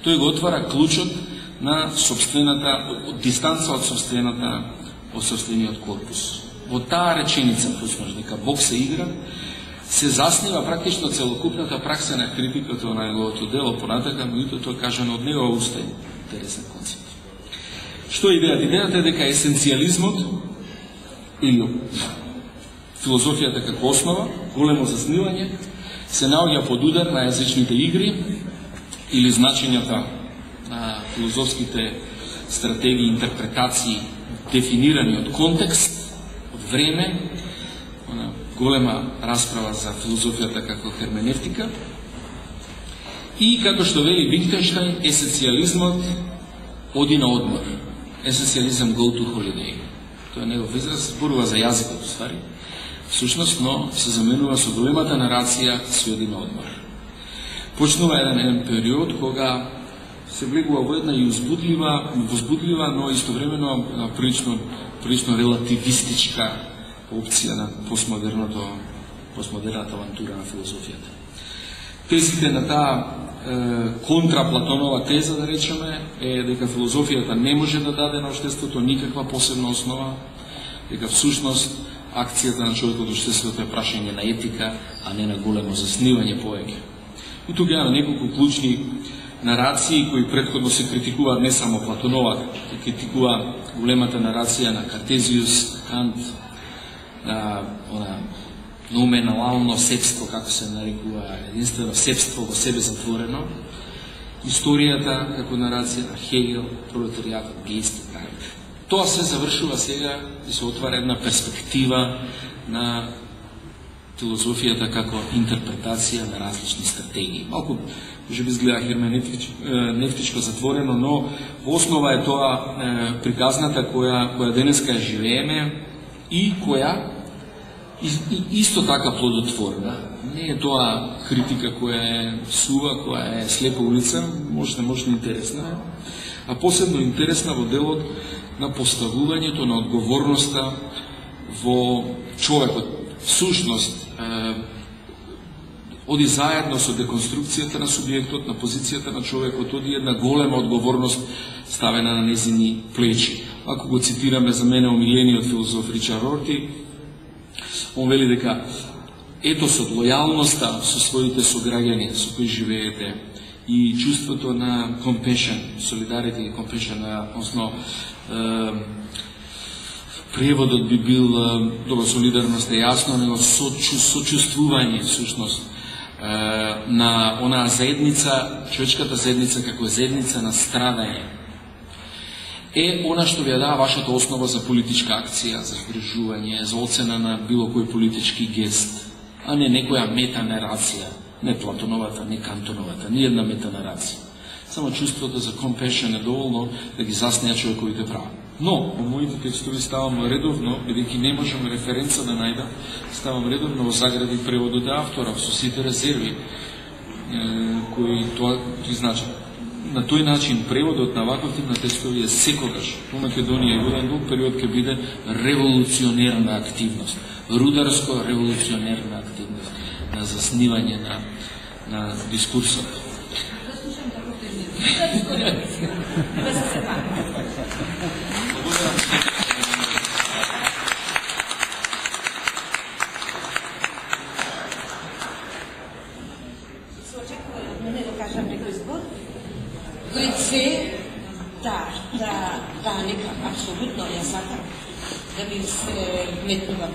Тој го отвара клучот на собствената, од дистанца од собствениот корпус. Во таа реченица, почнаш дека Бог се игра, се заснива практично целокупната пракса на критиката на неговото дело, понатака, меѓутоа тоа кажано од негова уста е интересен концепт. Што е идејата? Идејата е дека есенцијализмот или филозофијата како основа, големо заснивање, се наоѓа под удар на јазичните игри или значењата на филозофските стратегии, интерпретации, дефинирани од контекст, од време, голема расправа за филозофијата како херменевтика. И како што вели Wittgenstein, есенцијализмот оди на одмор. Есенцијализм go to holiday. Тоа е негов израз, зборува за јазикот, ствари. Всушност, но се заменува со големата нарација, се оди на одмор. Почнува еден период кога се влегува во една и возбудлива, но истовремено прилично релативистичка опција на постмодерната авантура на филозофијата. Тезите на таа контраплатонова теза, да речеме, е дека филозофијата не може да даде на општеството никаква посебна основа, дека всушност акцијата на човекот во општеството е прашање на етика, а не на големо заснивање повеќе. И тука има неколку клучни нарации кои претходно се критикуваат не само Платоновата, се критикува големата нарација на Картезиус, Кант, номиналално себство, како се нарекува, единствено себство во себе затворено, историјата како нарација на Хегел, пролетаријатот, Гейст и така. Тоа се завршува сега и се отвара една перспектива на филозофијата како интерпретација на различни стратегии. Малку може би изгледа херменевтичко затворено, но во основа е тоа приказната која денеска живееме и која исто така плодотворна. Не е тоа критика која е сува, која е слепа улица, можна интересна, а посебно интересна во делот на поставувањето на одговорноста во човекот. Всушност, оди заедно со деконструкцијата на субјектот, на позицијата на човекот, оди една голема одговорност ставена на незини плечи. Ако го цитираме за мене омилениот филозоф Ричард Рорти, он вели дека етосот, лојалноста со своите сограѓани со кои живеете и чувството на compassion, solidarity и compassion, односно преводот би бил добро, солидарност е јасно, него сочувствување всушност на онаа заедница, човечката заедница како заедница на страдање, е она што ви ја дава вашата основа за политичка акција, за згрижување, за оцена на било кој политички гест, а не некоја метанарација, не Платоновата, не Кантоновата, ни една метанарација. Само чувството за compassion е доволно да ги заснеја човековите права. Но, во моите текстови ставам редовно, бидејќи не можам референца да најдам, ставам редовно во загради преводот на автора, со сите резерви, кои тоа ги значат. На тој начин преводот на ваков тип на текстови е секогаш во Македонија и во еден долг период ќе биде револуционерна активност, рударско-револуционерна активност на заснивање на дискурсот. Да, нека, апсолутно, ја сакам да ми се метнува.